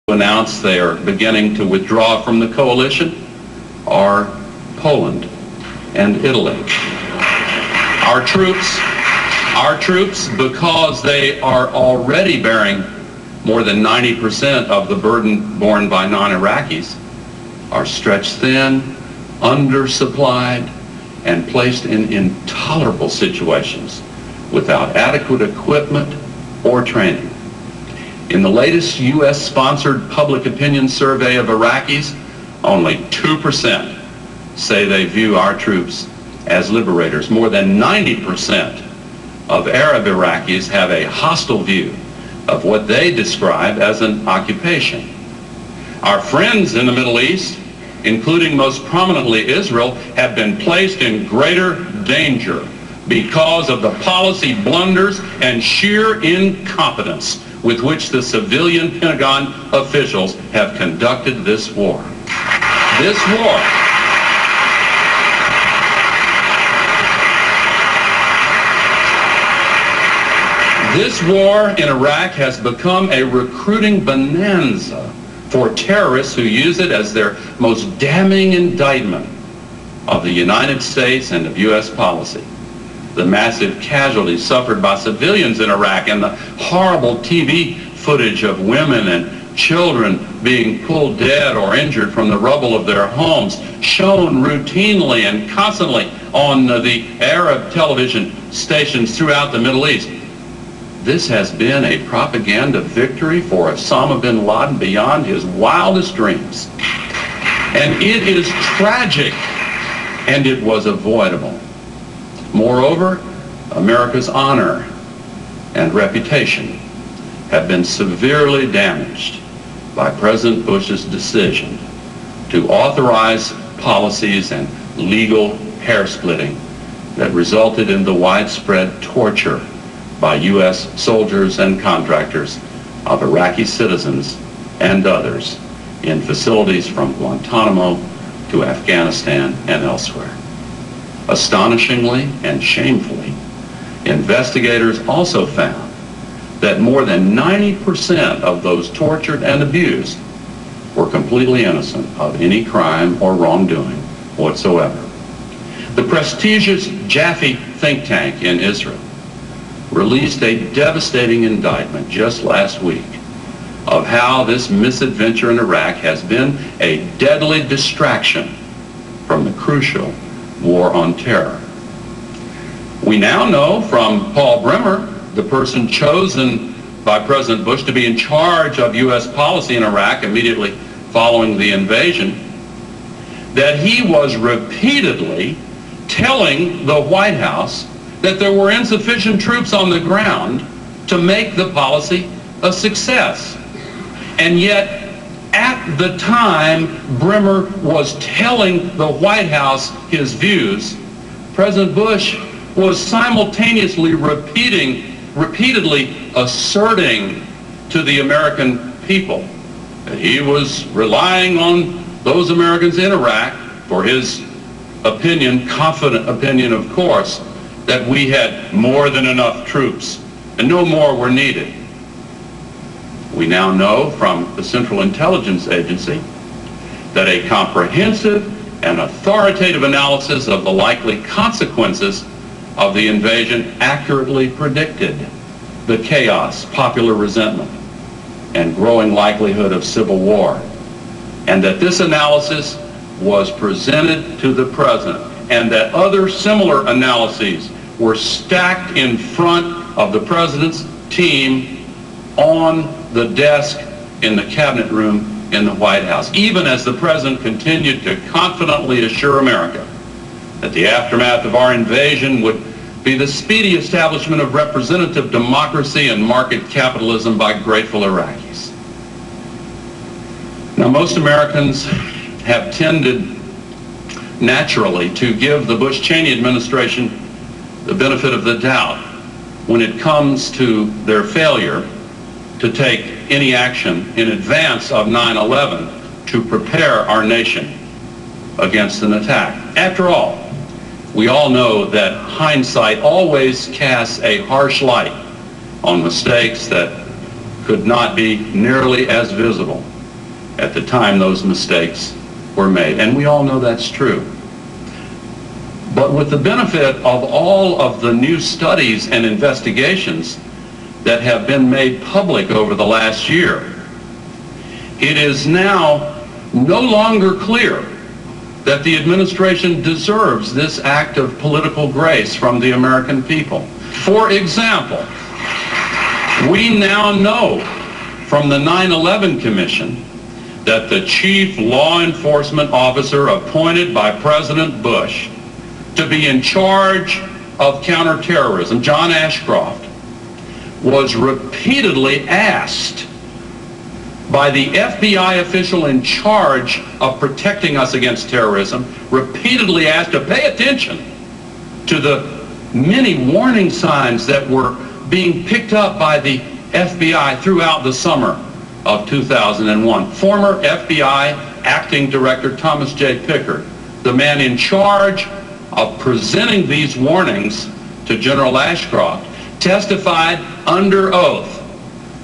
announced they are beginning to withdraw from the coalition are Poland and Italy. Our troops, because they are already bearing more than 90% of the burden borne by non-Iraqis, are stretched thin, undersupplied, and placed in intolerable situations without adequate equipment or training. In the latest U.S.-sponsored public opinion survey of Iraqis, only 2% say they view our troops as liberators. More than 90% of Arab Iraqis have a hostile view of what they describe as an occupation. Our friends in the Middle East, including most prominently Israel, have been placed in greater danger because of the policy blunders and sheer incompetence with which the civilian Pentagon officials have conducted this war. This war in Iraq has become a recruiting bonanza for terrorists who use it as their most damning indictment of the United States and of U.S. policy. The massive casualties suffered by civilians in Iraq and the horrible TV footage of women and children being pulled dead or injured from the rubble of their homes, shown routinely and constantly on the Arab television stations throughout the Middle East. This has been a propaganda victory for Osama bin Laden beyond his wildest dreams. And it is tragic, and it was avoidable. Moreover, America's honor and reputation have been severely damaged by President Bush's decision to authorize policies and legal hair-splitting that resulted in the widespread torture by U.S. soldiers and contractors of Iraqi citizens and others in facilities from Guantanamo to Afghanistan and elsewhere. Astonishingly and shamefully, investigators also found that more than 90% of those tortured and abused were completely innocent of any crime or wrongdoing whatsoever. The prestigious Jaffe think tank in Israel released a devastating indictment just last week of how this misadventure in Iraq has been a deadly distraction from the crucial war on terror. We now know from Paul Bremer, the person chosen by President Bush to be in charge of U.S. policy in Iraq immediately following the invasion, that he was repeatedly telling the White House that there were insufficient troops on the ground to make the policy a success. And yet, at the time Bremer was telling the White House his views, President Bush was simultaneously repeatedly asserting to the American people that he was relying on those Americans in Iraq for his opinion, confident opinion of course, that we had more than enough troops and no more were needed. We now know from the Central Intelligence Agency that a comprehensive and authoritative analysis of the likely consequences of the invasion accurately predicted the chaos, popular resentment, and growing likelihood of civil war, and that this analysis was presented to the President, and that other similar analyses were stacked in front of the President's team on the desk in the cabinet room in the White House, even as the President continued to confidently assure America that the aftermath of our invasion would be the speedy establishment of representative democracy and market capitalism by grateful Iraqis. Now, most Americans have tended naturally to give the Bush-Cheney administration the benefit of the doubt when it comes to their failure to take any action in advance of 9/11 to prepare our nation against an attack. After all, we all know that hindsight always casts a harsh light on mistakes that could not be nearly as visible at the time those mistakes were made. And we all know that's true. But with the benefit of all of the new studies and investigations that have been made public over the last year, it is now no longer clear that the administration deserves this act of political grace from the American people. For example, we now know from the 9/11 Commission that the chief law enforcement officer appointed by President Bush to be in charge of counterterrorism, John Ashcroft, was repeatedly asked by the FBI official in charge of protecting us against terrorism, repeatedly asked to pay attention to the many warning signs that were being picked up by the FBI throughout the summer of 2001. Former FBI Acting Director Thomas J. Pickard, the man in charge of presenting these warnings to General Ashcroft, testified under oath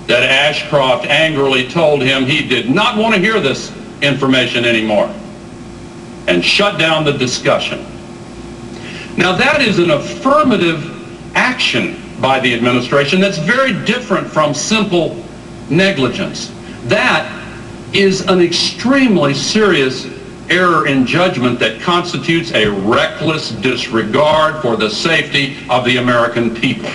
that Ashcroft angrily told him he did not want to hear this information anymore and shut down the discussion. Now that is an affirmative action by the administration that's very different from simple negligence. That is an extremely serious error in judgment that constitutes a reckless disregard for the safety of the American people.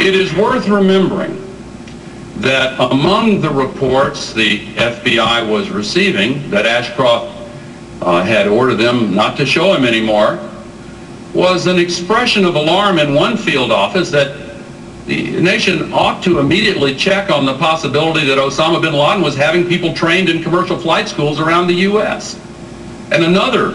It is worth remembering that among the reports the FBI was receiving that Ashcroft had ordered them not to show him anymore was an expression of alarm in one field office that the nation ought to immediately check on the possibility that Osama bin Laden was having people trained in commercial flight schools around the U.S. And another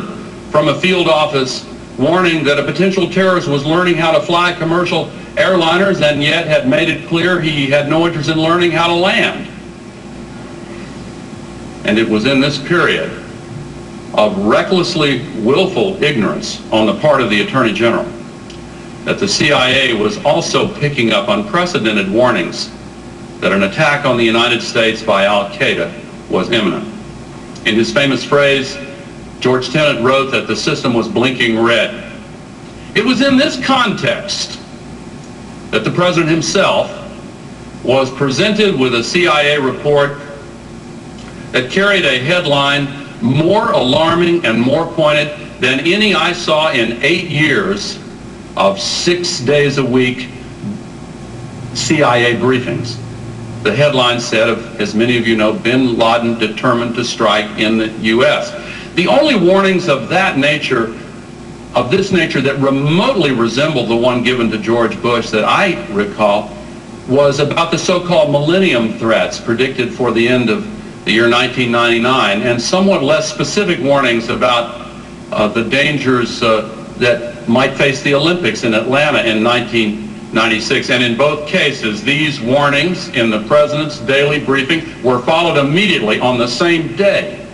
from a field office warning that a potential terrorist was learning how to fly commercial airliners and yet had made it clear he had no interest in learning how to land. And it was in this period of recklessly willful ignorance on the part of the Attorney General that the CIA was also picking up unprecedented warnings that an attack on the United States by Al-Qaeda was imminent. In his famous phrase, George Tenet wrote that the system was blinking red. It was in this context that the President himself was presented with a CIA report that carried a headline more alarming and more pointed than any I saw in 8 years of 6 days a week CIA briefings. The headline said, as many of you know, bin Laden determined to strike in the U.S. The only warnings of this nature that remotely resembled the one given to George Bush that I recall was about the so-called millennium threats predicted for the end of the year 1999, and somewhat less specific warnings about the dangers that might face the Olympics in Atlanta in 1996. And in both cases, these warnings in the President's daily briefing were followed immediately on the same day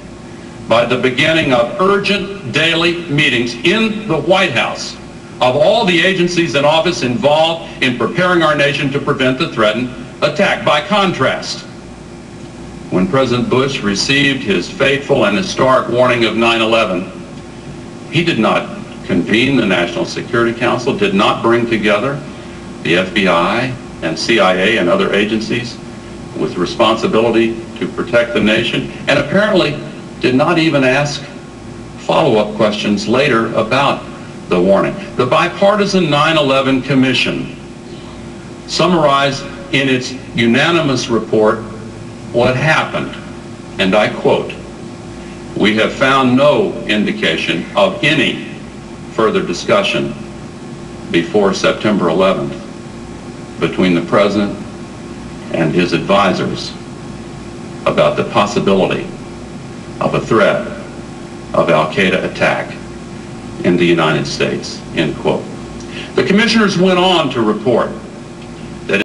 by the beginning of urgent daily meetings in the White House of all the agencies in office involved in preparing our nation to prevent the threatened attack. By contrast, when President Bush received his fateful and historic warning of 9/11, he did not convene the National Security Council, did not bring together the FBI and CIA and other agencies with responsibility to protect the nation, and apparently did not even ask follow-up questions later about the warning. The bipartisan 9/11 Commission summarized in its unanimous report what happened, and I quote, "We have found no indication of any further discussion before September 11th between the President and his advisors about the possibility of a threat of Al-Qaeda attack in the United States," end quote. The commissioners went on to report